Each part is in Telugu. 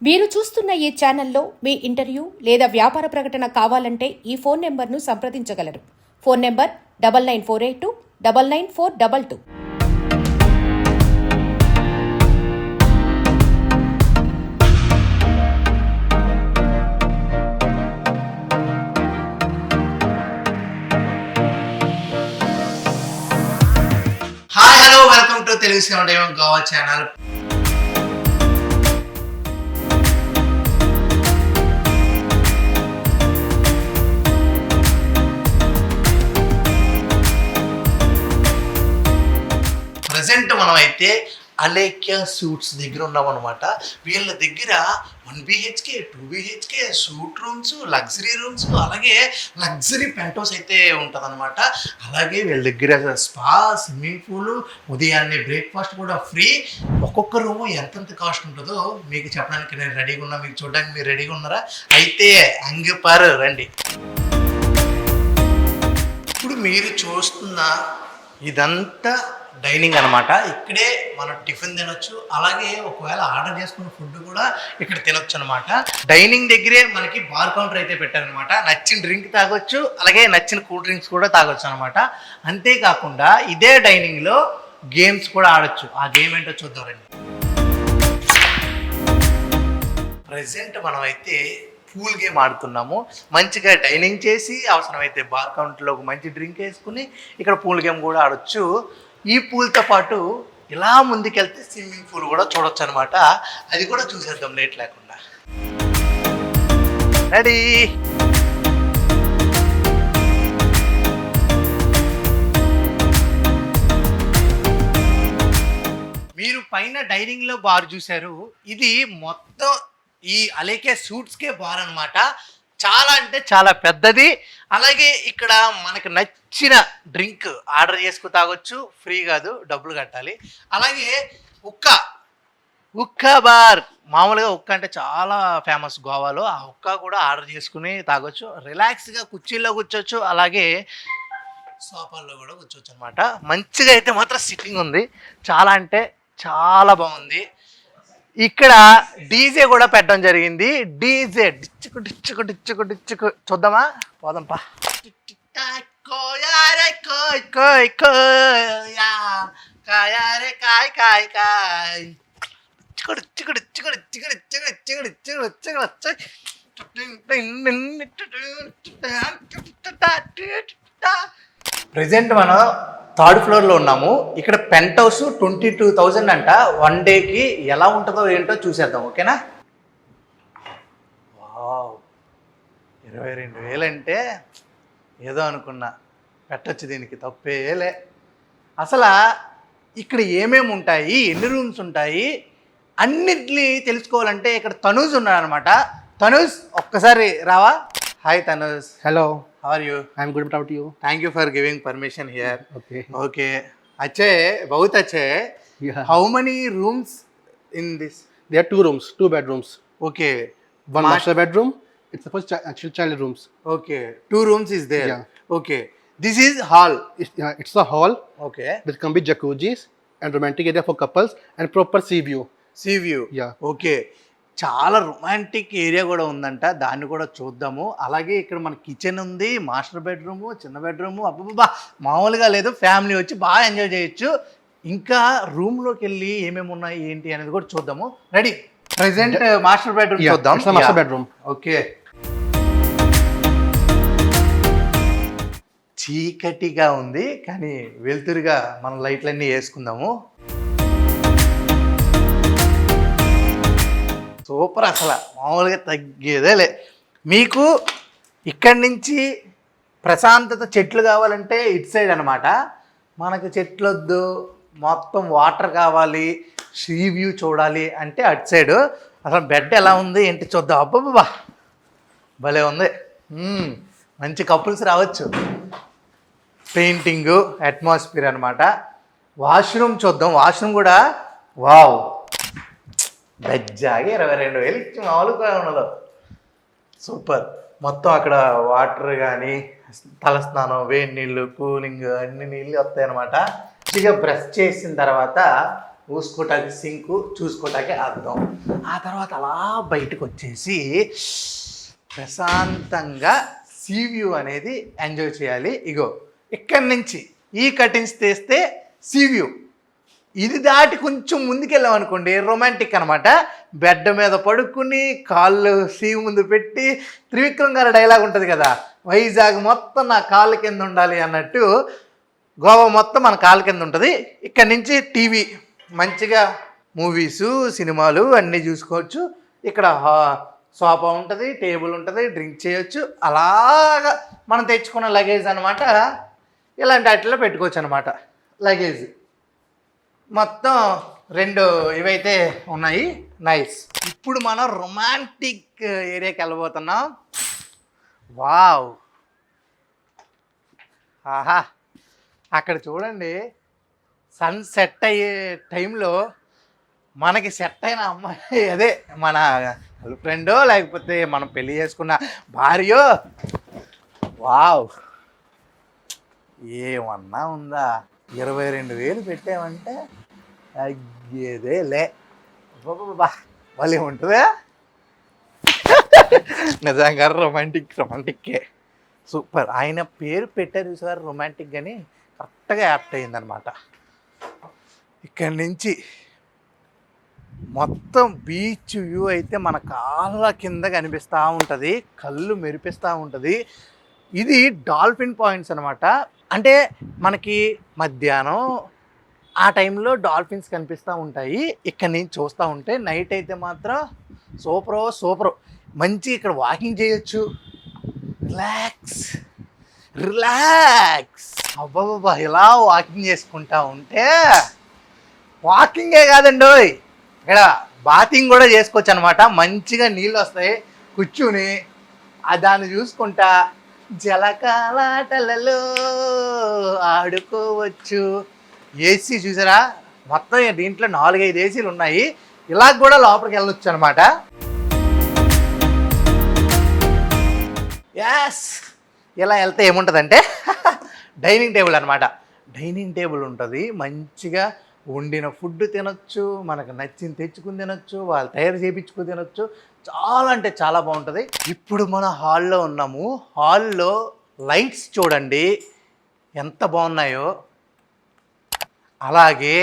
మీరు చూస్తున్న ఈ ఛానల్లో మీ ఇంటర్వ్యూ లేదా వ్యాపార ప్రకటన కావాలంటే ఈ ఫోన్ నెంబర్ను సంప్రదించగలరు. Phone number 99482 99422. Hi hello welcome to Telugu cinema diamond Goa channel. Present మనం అయితే అలేఖ్య సూట్స్ దగ్గర ఉన్నాం అనమాట. వీళ్ళ దగ్గర 1 BHK 2 BHK suit rooms, luxury rooms, అలాగే లగ్జరీ పెంట్ హౌస్ అయితే ఉంటుంది అనమాట. అలాగే వీళ్ళ దగ్గర స్పా, స్విమ్మింగ్ పూల్, ఉదయాన్నే బ్రేక్ఫాస్ట్ కూడా ఫ్రీ. ఒక్కొక్క రూము ఎంతెంత కాస్ట్ ఉంటుందో మీకు చెప్పడానికి నేను రెడీగా ఉన్నా. మీకు చూడడానికి మీరు రెడీగా ఉన్నారా? అయితే అంగపారు రండి. ఇప్పుడు మీరు చూస్తున్న ఇదంతా డైనింగ్ అనమాట. ఇక్కడే మనం టిఫిన్ తినొచ్చు, అలాగే ఒకవేళ ఆర్డర్ చేసుకున్న ఫుడ్ కూడా ఇక్కడ తినొచ్చు అనమాట. డైనింగ్ దగ్గరే మనకి బార్ కౌంటర్ అయితే పెట్టారనమాట. నచ్చిన డ్రింక్ తాగొచ్చు, అలాగే నచ్చిన కూల్ డ్రింక్స్ కూడా తాగొచ్చు అనమాట. అంతేకాకుండా ఇదే డైనింగ్లో గేమ్స్ కూడా ఆడొచ్చు. ఆ గేమ్ ఏంటో చూద్దాం రండి. ప్రజెంట్ మనం అయితే పూల్ గేమ్ ఆడుతున్నాము. మంచిగా డైనింగ్ చేసి అవసరమైతే బార్ కౌంటర్లో ఒక మంచి డ్రింక్ వేసుకుని ఇక్కడ పూల్ గేమ్ కూడా ఆడొచ్చు. ఈ పూల్తో పాటు ఇలా ముందుకెళ్తే స్విమ్మింగ్ పూల్ కూడా చూడొచ్చు అనమాట. అది కూడా చూసేద్దాం లేట్ లేకుండా. రెడీ. మీరు పైన డైనింగ్లో బార్ చూశారు. ఇది మొత్తం ఈ అలేఖ్య సూట్స్కే బార్ అనమాట. చాలా అంటే చాలా పెద్దది. అలాగే ఇక్కడ మనకు నచ్చిన డ్రింక్ ఆర్డర్ చేసుకు తాగొచ్చు. ఫ్రీ కాదు, డబ్బులు కట్టాలి. అలాగే ఉక్క బార్. మామూలుగా ఉక్క అంటే చాలా ఫేమస్ గోవాలో. ఆ ఉక్క కూడా ఆర్డర్ చేసుకుని తాగొచ్చు. రిలాక్స్గా కుర్చీల్లో కూర్చోవచ్చు, అలాగే సోఫాల్లో కూడా కూర్చోవచ్చు అనమాట. మంచిగా అయితే మాత్రం సిట్టింగ్ ఉంది. చాలా అంటే చాలా బాగుంది. ఇక్కడ డీజే కూడా పెట్టడం జరిగింది. డీజే డిచ్చుకు డిచ్చుకు డిచ్చుకు డిచ్చుకు చూద్దామా? పోదాంపా. ప్రెజెంట్ మనం 3rd ఫ్లోర్లో ఉన్నాము. ఇక్కడ పెంట్ హౌస్ 22,000 అంట. 1 డేకి ఎలా ఉంటుందో ఏంటో చూసేద్దాం. ఓకేనా? వావ్, 22,000 అంటే ఏదో అనుకున్నా. పెట్టచ్చు, దీనికి తప్పేలే. అసలు ఇక్కడ ఏమేమి ఉంటాయి, ఎన్ని రూమ్స్ ఉంటాయి, అన్నిటినీ తెలుసుకోవాలంటే ఇక్కడ తనూజ్ ఉన్నాడనమాట. తనూజ్, ఒక్కసారి రావా? Hi Tanuj. Hello. How are you? I'm good. What about you? Thank you for giving permission here. Okay. अच्छे, बहुत अच्छे. Yeah. How many rooms in this? There are 2 rooms, 2 bedrooms. Okay. One master bedroom. It's supposed actual child rooms. Okay. 2 rooms is there. Yeah. Okay. This is hall. It's a hall. Okay. There can be jacuzzis and romantic area for couples and proper sea view. Sea view. Yeah. Okay. చాలా రొమాంటిక్ ఏరియా కూడా ఉందంట. దాన్ని కూడా చూద్దాము. అలాగే ఇక్కడ మన కిచెన్ ఉంది, మాస్టర్ బెడ్రూము, చిన్న బెడ్రూము. అబ్బబ్బా, మామూలుగా లేదు. ఫ్యామిలీ వచ్చి బాగా ఎంజాయ్ చేయొచ్చు. ఇంకా రూమ్లోకి వెళ్ళి ఏమేమి ఉన్నాయి ఏంటి అనేది కూడా చూద్దాము. రెడీ. ప్రెసెంట్ మాస్టర్ బెడ్రూమ్ చూద్దాం. Master bedroom. ఓకే. చీకటిగా ఉంది, కానీ వెలుతురుగా మనం లైట్లన్నీ వేసుకుందాము. సూపర్. అసలు మామూలుగా తగ్గేదేలే. మీకు ఇక్కడి నుంచి ప్రశాంతత, చెట్లు కావాలంటే ఇటు సైడ్ అనమాట. మనకు చెట్లు వద్దు, మొత్తం వాటర్ కావాలి, సీ వ్యూ చూడాలి అంటే అటు సైడు. అసలు బెడ్ ఎలా ఉంది ఏంటి చూద్దాం. అబ్బబ్బా, భలే ఉంది. మంచి కపుల్స్ రావచ్చు. పెయింటింగు, అట్మాస్ఫియర్ అనమాట. వాష్రూమ్ చూద్దాం. వాష్రూమ్ కూడా వావ్, బెజ్జాగి 22,000 ఇచ్చి మామూలుగా ఉండదు. సూపర్. మొత్తం అక్కడ వాటర్ కానీ, తలస్నానం, వేడి నీళ్ళు, కూలింగ్ అన్ని నీళ్ళు వస్తాయి అనమాట. మంచిగా బ్రష్ చేసిన తర్వాత ఊసుకోవటానికి సింకు, చూసుకోవటానికి అర్థం. ఆ తర్వాత అలా బయటకు వచ్చేసి ప్రశాంతంగా సీ వ్యూ అనేది ఎంజాయ్ చేయాలి. ఇగో ఇక్కడి నుంచి ఈ కటింగ్స్ తీస్తే సీ వ్యూ, ఇది దాటి కొంచెం ముందుకెళ్ళాం అనుకోండి రొమాంటిక్ అనమాట. బెడ్ మీద పడుకుని కాళ్ళు సీ ముందు పెట్టి, త్రివిక్రమ్ గారి డైలాగ్ ఉంటుంది కదా, వైజాగ్ మొత్తం నా కాళ్ళ కింద ఉండాలి అన్నట్టు గోవా మొత్తం మన కాళ్ళ కింద ఉంటుంది. ఇక్కడ నుంచి టీవీ మంచిగా మూవీసు సినిమాలు అన్నీ చూసుకోవచ్చు. ఇక్కడ సోఫా ఉంటుంది, టేబుల్ ఉంటుంది, డ్రింక్ చేయొచ్చు. అలాగా మనం తెచ్చుకున్న లగేజ్ అనమాట ఇలాంటి వాటిలో పెట్టుకోవచ్చు అనమాట. లగేజ్ మొత్తం 2 ఇవైతే ఉన్నాయి. నైస్. ఇప్పుడు మనం రొమాంటిక్ ఏరియాకి వెళ్ళబోతున్నాం. వావ్, ఆహా, అక్కడ చూడండి సన్ సెట్ అయ్యే టైంలో మనకి సెట్ అయిన అమ్మాయి, అదే మన గర్ల్ ఫ్రెండో లేకపోతే మనం పెళ్ళి చేసుకున్న భార్యో, వావ్ ఏమన్నా ఉందా, 22,000 పెట్టామంటే అగ్గేదే లే. బాబా భలే ఉంటుందా నిజంగా రొమాంటిక్కే. సూపర్. ఆయన పేరు పెట్టారు సార్ రొమాంటిక్ అని, కరెక్ట్గా యాప్ట్ అయిందనమాట. ఇక్కడి నుంచి మొత్తం బీచ్ వ్యూ అయితే మన కాళ్ళ కింద కనిపిస్తూ ఉంటుంది, కళ్ళు మెరిపిస్తూ ఉంటుంది. ఇది డాల్ఫిన్ పాయింట్స్ అనమాట. అంటే మనకి మధ్యాహ్నం ఆ టైంలో డాల్ఫిన్స్ కనిపిస్తూ ఉంటాయి. ఇక్కడ నుంచి చూస్తూ ఉంటే నైట్ అయితే మాత్రం సూపర్. మంచి ఇక్కడ వాకింగ్ చేయొచ్చు. రిలాక్స్ అబ్బాబా, ఇలా వాకింగ్ చేసుకుంటా ఉంటే, వాకింగే కాదండి ఇక్కడ బాతింగ్ కూడా చేసుకోవచ్చు అనమాట. మంచిగా నీళ్ళు వస్తాయి, కూర్చుని దాన్ని చూసుకుంటా జలకాలాటలలో ఆడుకోవచ్చు. ఏసీ చూసారా, మొత్తం దీంట్లో 4-5 ఏసీలు ఉన్నాయి. ఇలా కూడా లోపలికి వెళ్ళొచ్చు అనమాట. యాస్, ఇలా వెళ్తే ఏముంటుందంటే డైనింగ్ టేబుల్ అనమాట. డైనింగ్ టేబుల్ ఉంటుంది, మంచిగా వండిన ఫుడ్ తినొచ్చు, మనకు నచ్చింది తెచ్చుకుని తినొచ్చు, వాళ్ళు తయారు చేయించుకుని తినొచ్చు. చాలా అంటే చాలా బాగుంటుంది. ఇప్పుడు మన హాల్లో ఉన్నాము. హాల్లో లైట్స్ చూడండి ఎంత బాగున్నాయో. అలాగే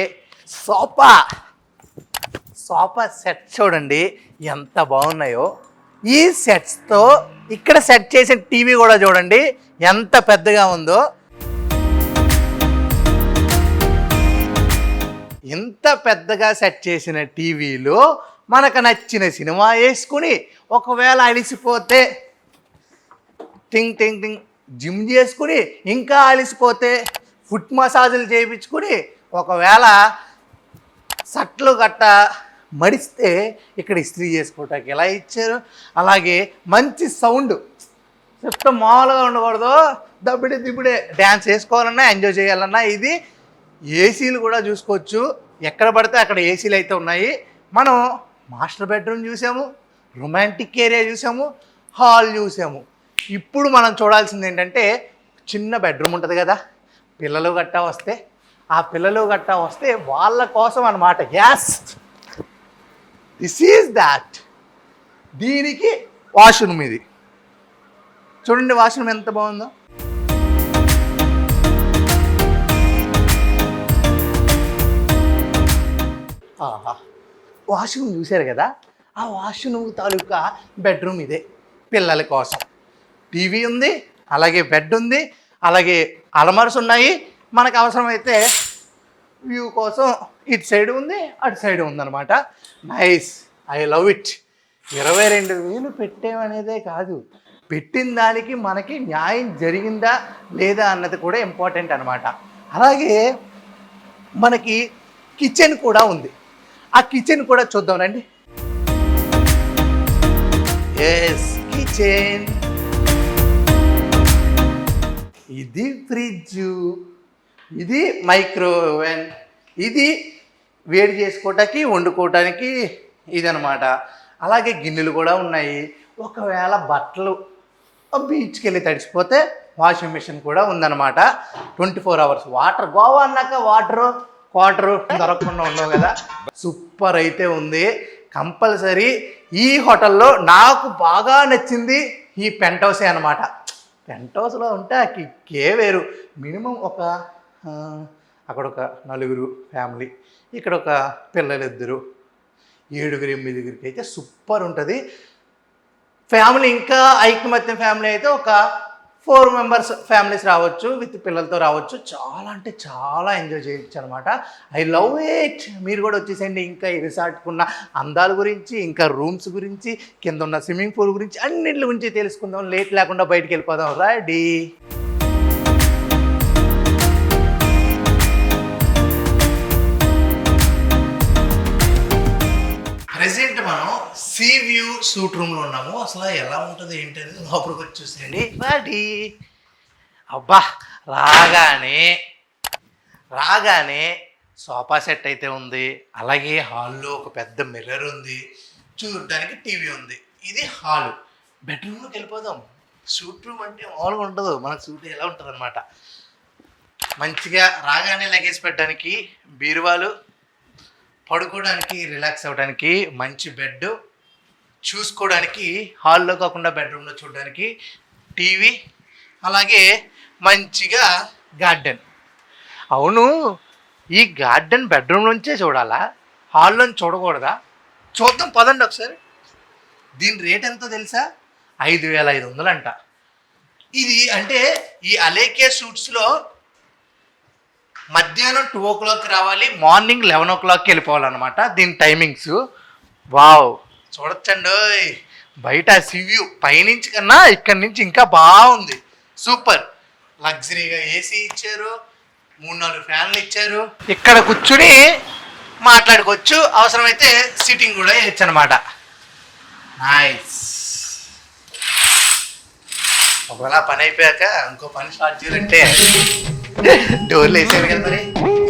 సోఫా సెట్ చూడండి ఎంత బాగున్నాయో. ఈ సెట్స్తో ఇక్కడ సెట్ చేసిన టీవీ కూడా చూడండి ఎంత పెద్దగా ఉందో. ఇంత పెద్దగా సెట్ చేసిన టీవీలో మనకు నచ్చిన సినిమా వేసుకుని, ఒకవేళ అలిసిపోతే టింగ్ జిమ్ చేసుకుని, ఇంకా అలిసిపోతే ఫుట్ మసాజులు చేయించుకుని, ఒకవేళ సట్లు గట్ట మడిస్తే ఇక్కడ ఇస్త్రీ చేసుకోవటానికి ఎలా ఇచ్చారు. అలాగే మంచి సౌండ్ సిస్టమ్ మామూలుగా ఉండకూడదు, దిబ్బడే డ్యాన్స్ వేసుకోవాలన్నా ఎంజాయ్ చేయాలన్నా ఇది. ఏసీలు కూడా చూసుకోవచ్చు, ఎక్కడ పడితే అక్కడ ఏసీలు అయితే ఉన్నాయి. మనం మాస్టర్ బెడ్రూమ్ చూసాము, రొమాంటిక్ ఏరియా చూసాము, హాల్ చూసాము. ఇప్పుడు మనం చూడాల్సింది ఏంటంటే, చిన్న బెడ్రూమ్ ఉంటుంది కదా, పిల్లలు గట్టా వస్తే వాళ్ళ కోసం అన్నమాట. Yes, this is that. దీనికి వాష్రూమ్ ఇది చూడండి, వాష్రూమ్ ఎంత బాగుందో. వాష్రూమ్ చూశారు కదా, ఆ వాష్రూమ్ తాలూకా బెడ్రూమ్ ఇదే. పిల్లల కోసం టీవీ ఉంది, అలాగే బెడ్ ఉంది, అలాగే అలమర్స్ ఉన్నాయి. మనకు అవసరమైతే వ్యూ కోసం ఇటు సైడ్ ఉంది, అటు సైడ్ ఉందన్నమాట. Nice, I love it. 22,000 పెట్టేమనేదే కాదు, పెట్టిన దానికి మనకి న్యాయం జరిగిందా లేదా అన్నది కూడా ఇంపార్టెంట్ అనమాట. అలాగే మనకి కిచెన్ కూడా ఉంది. ఆ కిచెన్ కూడా చూద్దాం రండి. Yes, kitchen. ఇది ఫ్రిడ్జ్, ఇది మైక్రోవేవ్, ఇది వేడి చేసుకోవటానికి వండుకోవటానికి ఇదనమాట. అలాగే గిన్నెలు కూడా ఉన్నాయి. ఒకవేళ బట్టలు బీచ్కి వెళ్ళి తడిసిపోతే వాషింగ్ మిషన్ కూడా ఉందన్నమాట. 24 hours వాటర్. గోవా అన్నాక వాటరు క్వార్టర్ దొరకకుండా ఉండవు కదా. సూపర్ అయితే ఉంది. కంపల్సరీ ఈ హోటల్లో నాకు బాగా నచ్చింది ఈ పెంట్ హౌసే అనమాట. పెంట్ హౌస్లో ఉంటే ఆ కిక్కే వేరు. మినిమం ఒక అక్కడ ఒక 4 ఫ్యామిలీ, ఇక్కడ ఒక పిల్లలు 2, 7, 8 అయితే సూపర్ ఉంటుంది. ఫ్యామిలీ ఇంకా ఐకమత్యం ఫ్యామిలీ అయితే ఒక 4 మెంబర్స్ ఫ్యామిలీస్ రావచ్చు, విత్ పిల్లలతో రావచ్చు. చాలా అంటే చాలా ఎంజాయ్ చేయొచ్చు అనమాట. I love it. మీరు కూడా వచ్చేసేయండి. ఇంకా ఈ రిసార్ట్కున్న అందాల గురించి, ఇంకా రూమ్స్ గురించి, కింద ఉన్న స్విమ్మింగ్ పూల్ గురించి అన్నింటి గురించి తెలుసుకుందాం. లేట్ లేకుండా బయటికి వెళ్ళిపోదాం. రెడీ? ప్రెసెంట్ మనం సీ వ్యూ సూట్ రూమ్లో ఉన్నాము. అసలు ఎలా ఉంటుంది ఏంటి అనేది లోపలికి వచ్చి చూసేయండి. రెడీ? అబ్బా, రాగానే సోఫా సెట్ అయితే ఉంది. అలాగే హాల్లో ఒక పెద్ద మిర్రర్ ఉంది, చూడడానికి టీవీ ఉంది. ఇది హాలు. బెడ్రూమ్లోకి వెళ్ళిపోదాం. సూట్ రూమ్ అంటే మామూలుగా ఉండదు. మనకు సూట్ ఎలా ఉంటుంది అనమాట. మంచిగా రాగానే లగేజ్ పెట్టడానికి బీరువాలు, పడుకోవడానికి రిలాక్స్ అవ్వడానికి మంచి బెడ్, చూసుకోవడానికి హాల్లో కాకుండా బెడ్రూమ్లో చూడడానికి టీవీ, అలాగే మంచిగా గార్డెన్. అవును, ఈ గార్డెన్ బెడ్రూమ్ నుంచే చూడాలా? హాల్లో చూడకూడదా? చూద్దాం పదండి ఒకసారి. దీని రేట్ ఎంతో తెలుసా? 5,500 అంట. ఇది అంటే ఈ అలేకే సూట్స్లో మధ్యాహ్నం 2 o'clock రావాలి, మార్నింగ్ 11 o'clock వెళ్ళిపోవాలన్నమాట దీని టైమింగ్స్. వావ్, చూడొచ్చండి బయట సివ్యూ. పైనుంచి కన్నా ఇక్కడి నుంచి ఇంకా బాగుంది. సూపర్. లగ్జరీగా ఏసీ ఇచ్చారు, 3-4 ఫ్యాన్లు ఇచ్చారు. ఇక్కడ కూర్చుని మాట్లాడుకోవచ్చు. అవసరమైతే సిట్టింగ్ కూడా వేయచ్చు అనమాట. నైస్. ఒకవేళ పని అయిపోయాక ఇంకో పని స్టార్ట్ చేయాలంటే డోర్లు వేసేవి కదా మరి.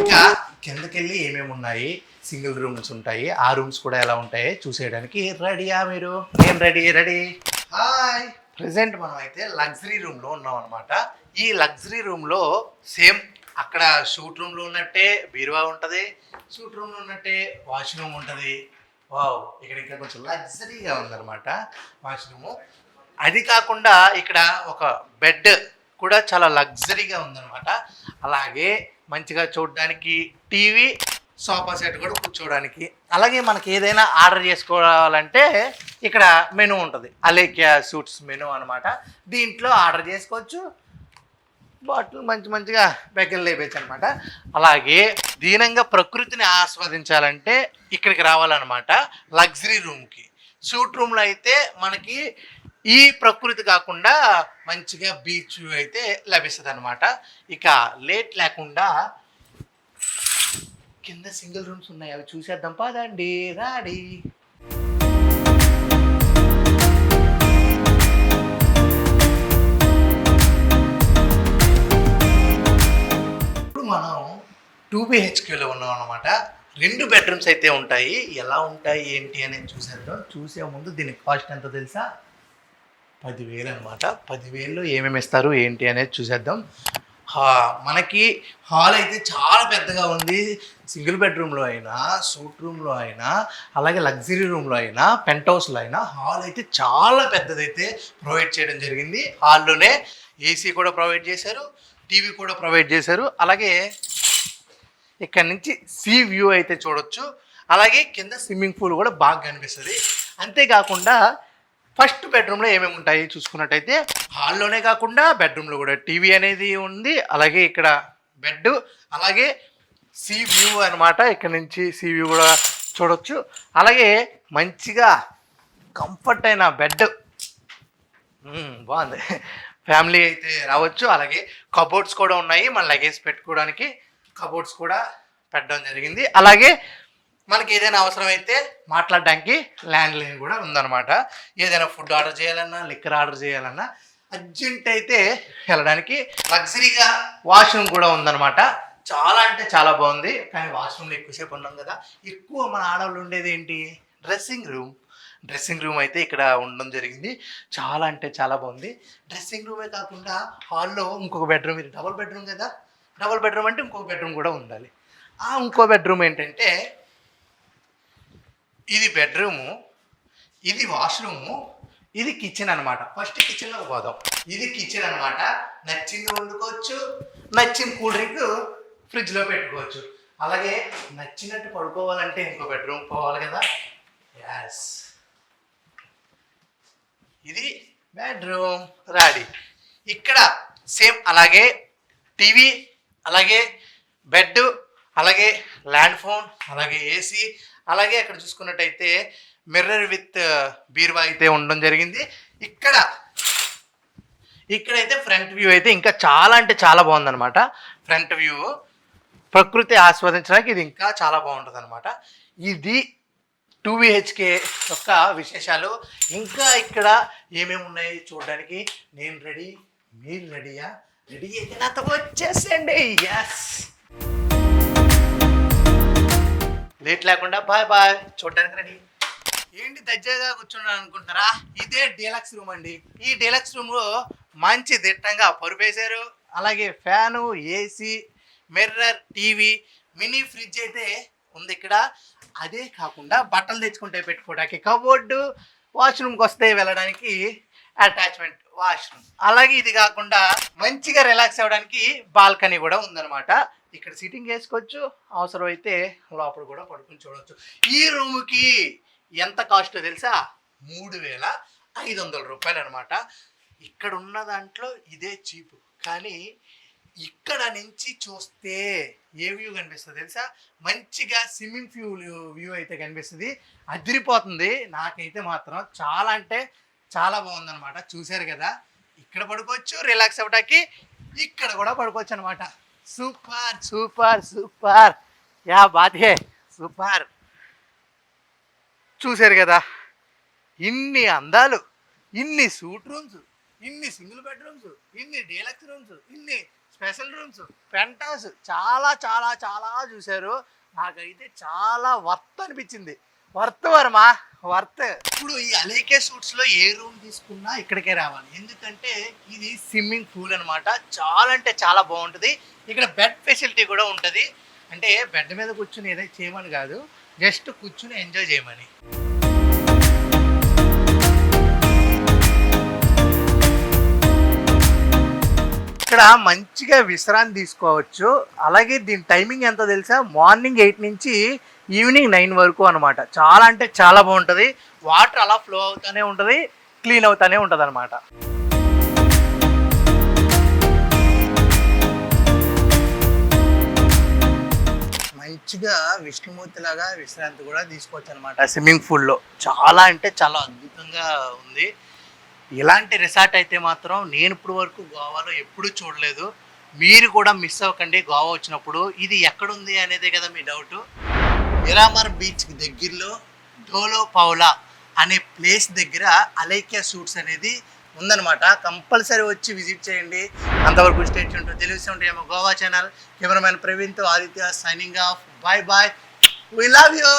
ఇంకా కిందకెళ్ళి ఏమేమి ఉన్నాయి, సింగిల్ రూమ్స్ ఉంటాయి, ఆ రూమ్స్ కూడా ఎలా ఉంటాయి చూసేయడానికి రెడీయా మీరు? నేను రెడీ. హాయ్. ప్రెసెంట్ మనం అయితే లగ్జరీ రూమ్లో ఉన్నాం అనమాట. ఈ లగ్జరీ రూమ్లో సేమ్ అక్కడ షూట్ రూమ్లో ఉన్నట్టే బీరువా ఉంటుంది, షూట్ రూమ్లో ఉన్నట్టే వాష్రూమ్ ఉంటుంది. వావ్, ఇక్కడ ఇంకా కొంచెం లగ్జరీగా ఉందన్నమాట వాష్రూము. అది కాకుండా ఇక్కడ ఒక బెడ్ కూడా చాలా లగ్జరీగా ఉందన్నమాట. అలాగే మంచిగా చూడడానికి టీవీ, సోఫా సెట్ కూడా కూర్చోవడానికి. అలాగే మనకి ఏదైనా ఆర్డర్ చేసుకోవాలంటే ఇక్కడ మెనూ ఉంటుంది. అలేఖ్యా సూట్స్ మెనూ అనమాట. దీంట్లో ఆర్డర్ చేసుకోవచ్చు. బాటిల్ మంచిగా బెగ్గలు లేపేచ్చు అనమాట. అలాగే దీనంగా ప్రకృతిని ఆస్వాదించాలంటే ఇక్కడికి రావాలన్నమాట లగ్జరీ రూమ్కి. సూట్ రూమ్లో అయితే మనకి ఈ ప్రకృతి కాకుండా మంచిగా బీచ్ అయితే లభిస్తుంది అనమాట. ఇక లేట్ లేకుండా కింద సింగిల్ రూమ్స్ ఉన్నాయి, అవి చూసేద్దాం పదండి. రాడి? ఇప్పుడు మనం 2 BHKలో ఉన్నాం అనమాట. 2 bedrooms అయితే ఉంటాయి. ఎలా ఉంటాయి ఏంటి అనేది చూసేద్దాం. చూసే ముందు దీని కాస్ట్ ఎంత తెలుసా? 10,000 అనమాట. 10,000లో ఏమేమి ఇస్తారు ఏంటి అనేది చూసేద్దాం. మనకి హాల్ అయితే చాలా పెద్దగా ఉంది. సింగిల్ బెడ్రూమ్లో అయినా, సూట్ రూమ్లో అయినా, అలాగే లగ్జరీ రూమ్లో అయినా, పెంట్ హౌస్లో అయినా హాల్ అయితే చాలా పెద్దదైతే ప్రొవైడ్ చేయడం జరిగింది. హాల్లోనే ఏసీ కూడా ప్రొవైడ్ చేశారు, టీవీ కూడా ప్రొవైడ్ చేశారు. అలాగే ఇక్కడ నుంచి సీ వ్యూ అయితే చూడొచ్చు. అలాగే కింద స్విమ్మింగ్ పూల్ కూడా బాగా కనిపిస్తుంది. అంతేకాకుండా ఫస్ట్ బెడ్రూమ్లో ఏమేమి ఉంటాయి చూసుకున్నట్టయితే హాల్లోనే కాకుండా బెడ్రూమ్లో కూడా టీవీ అనేది ఉంది. అలాగే ఇక్కడ బెడ్, అలాగే సీ వ్యూ అనమాట. ఇక్కడ నుంచి సీ వ్యూ కూడా చూడొచ్చు. అలాగే మంచిగా కంఫర్ట్ అయిన బెడ్, బాగుంది. ఫ్యామిలీ అయితే రావచ్చు. అలాగే కబోర్డ్స్ కూడా ఉన్నాయి, మన లగేజ్ పెట్టుకోవడానికి కబోర్డ్స్ కూడా పెట్టడం జరిగింది. అలాగే మనకి ఏదైనా అవసరమైతే మాట్లాడడానికి ల్యాండ్ లైన్ కూడా ఉందన్నమాట. ఏదైనా ఫుడ్ ఆర్డర్ చేయాలన్నా, లిక్కర్ ఆర్డర్ చేయాలన్నా, అర్జెంట్ అయితే వెళ్ళడానికి లగ్జరీగా వాష్రూమ్ కూడా ఉందన్నమాట. చాలా అంటే చాలా బాగుంది. కానీ వాష్రూమ్లో ఎక్కువసేపు ఉన్నాం కదా, ఎక్కువ మన ఆడవాళ్ళు ఉండేది ఏంటి, డ్రెస్సింగ్ రూమ్ అయితే ఇక్కడ ఉండడం జరిగింది. చాలా అంటే చాలా బాగుంది. డ్రెస్సింగ్ రూమే కాకుండా హాల్లో ఇంకొక బెడ్రూమ్, ఇది డబుల్ బెడ్రూమ్ కదా, డబుల్ బెడ్రూమ్ అంటే ఇంకొక బెడ్రూమ్ కూడా ఉండాలి. ఇంకో బెడ్రూమ్ ఏంటంటే ఇది బెడ్రూము, ఇది వాష్రూము, ఇది కిచెన్ అనమాట. ఫస్ట్ కిచెన్లోకి పోదాం. ఇది కిచెన్ అనమాట. నచ్చింది వండుకోవచ్చు, నచ్చిన కూల్ డ్రింక్ ఫ్రిడ్జ్లో పెట్టుకోవచ్చు. అలాగే నచ్చినట్టు పడుకోవాలంటే ఇంకో బెడ్రూమ్ పోవాలి కదా. యాస్, ఇది బెడ్రూమ్ రెడీ. ఇక్కడ సేమ్ అలాగే టీవీ, అలాగే బెడ్, అలాగే ల్యాండ్ ఫోన్, అలాగే ఏసీ, అలాగే అక్కడ చూసుకున్నట్టయితే మిర్రర్ విత్ బీరువా అయితే ఉండడం జరిగింది. ఇక్కడైతే ఫ్రంట్ వ్యూ అయితే ఇంకా చాలా అంటే చాలా బాగుందన్నమాట. ఫ్రంట్ వ్యూ ప్రకృతి ఆస్వాదించడానికి ఇది ఇంకా చాలా బాగుంటుంది అనమాట. ఇది 2BHK యొక్క విశేషాలు. ఇంకా ఇక్కడ ఏమేమి ఉన్నాయి చూడడానికి నేను రెడీ, మీరు రెడీయా? రెడీ అయితే నాతో వచ్చేసండి. ఎస్, లేట్ లేకుండా బాయ్ బాయ్. చూడడానికి రెడీ. ఏంటి దజ్జాగా కూర్చున్నాను అనుకుంటారా? ఇదే డీలక్స్ రూమ్ అండి. ఈ డీలక్స్ రూమ్లో మంచి దిట్టంగా పరుపేశారు. అలాగే fan, AC, mirror, TV, mini fridge అయితే ఉంది ఇక్కడ. అదే కాకుండా బట్టలు తెచ్చుకుంటే పెట్టుకోవడానికి కబోర్డు, వాష్రూమ్కి వస్తే వెళ్ళడానికి అటాచ్మెంట్ వాష్రూమ్. అలాగే ఇది కాకుండా మంచిగా రిలాక్స్ అవ్వడానికి బాల్కనీ కూడా ఉందన్నమాట. ఇక్కడ సిట్టింగ్ వేసుకోవచ్చు, అవసరమైతే లోపల కూడా పడుకుని చూడవచ్చు. ఈ రూమ్కి ఎంత కాస్ట్ తెలుసా? 3,500 రూపాయలు అనమాట. ఇక్కడ ఉన్న దాంట్లో ఇదే చీపు. కానీ ఇక్కడ నుంచి చూస్తే ఏ వ్యూ కనిపిస్తుంది తెలుసా? మంచిగా స్విమ్మింగ్ వ్యూ అయితే కనిపిస్తుంది. అదిరిపోతుంది. నాకైతే మాత్రం చాలా అంటే చాలా బాగుందన్నమాట. చూశారు కదా, ఇక్కడ పడుకోవచ్చు రిలాక్స్ అవ్వడానికి, ఇక్కడ కూడా పడుకోవచ్చు అనమాట. సూపర్ సూపర్ సూపర్, యా బాత్ హే, సూపర్. చూశారు కదా, ఇన్ని అందాలు, ఇన్ని సూట్ రూమ్స్, ఇన్ని సింగిల్ బెడ్రూమ్స్, ఇన్ని డీలక్స్ రూమ్స్, ఇన్ని స్పెషల్ రూమ్స్, పెంట్ హౌస్, చాలా చాలా చాలా చూశారు. నాకైతే చాలా వర్త్ అనిపించింది. Worth Varma, worth. ఇప్పుడు ఈ అలేకే సూట్స్లో ఏ రూమ్ తీసుకున్నా ఇక్కడికే రావాలి. ఎందుకంటే ఇది స్విమ్మింగ్ పూల్ అనమాట. చాలా అంటే చాలా బాగుంటుంది. ఇక్కడ బెడ్ ఫెసిలిటీ కూడా ఉంటుంది. అంటే బెడ్ మీద కూర్చుని ఏదైతే చేయమని కాదు, జస్ట్ కూర్చుని ఎంజాయ్ చేయమని. ఇక్కడ మంచిగా విశ్రాంతి తీసుకోవచ్చు. అలాగే దీని టైమింగ్ ఎంతో తెలుసా? మార్నింగ్ 8 నుంచి ఈవినింగ్ 9 వరకు అనమాట. చాలా అంటే చాలా బాగుంటుంది. వాటర్ అలా ఫ్లో అవుతూనే ఉంటుంది, క్లీన్ అవుతూనే ఉంటుంది అనమాట. మంచిగా విష్ణుమూర్తి లాగా విశ్రాంతి కూడా తీసుకోవచ్చు అనమాట స్విమ్మింగ్ పూల్లో. చాలా అంటే చాలా అద్భుతంగా ఉంది. ఇలాంటి రిసార్ట్ అయితే మాత్రం నేను ఇప్పుడు వరకు గోవాలో ఎప్పుడూ చూడలేదు. మీరు కూడా మిస్ అవ్వకండి గోవా వచ్చినప్పుడు. ఇది ఎక్కడుంది అనేదే కదా మీ డౌట్. మిరామర్ బీచ్కి దగ్గరలో డోలో పౌలా అనే ప్లేస్ దగ్గర అలైక్యా సూట్స్ అనేది ఉందన్నమాట. కంపల్సరీ వచ్చి విజిట్ చేయండి. అంతవరకు స్టేట్ ఉంటుంది తెలుసు గోవా ఛానల్. కెమెరామెన్ ప్రవీణ్తో Aditya signing off. Bye bye. We love you.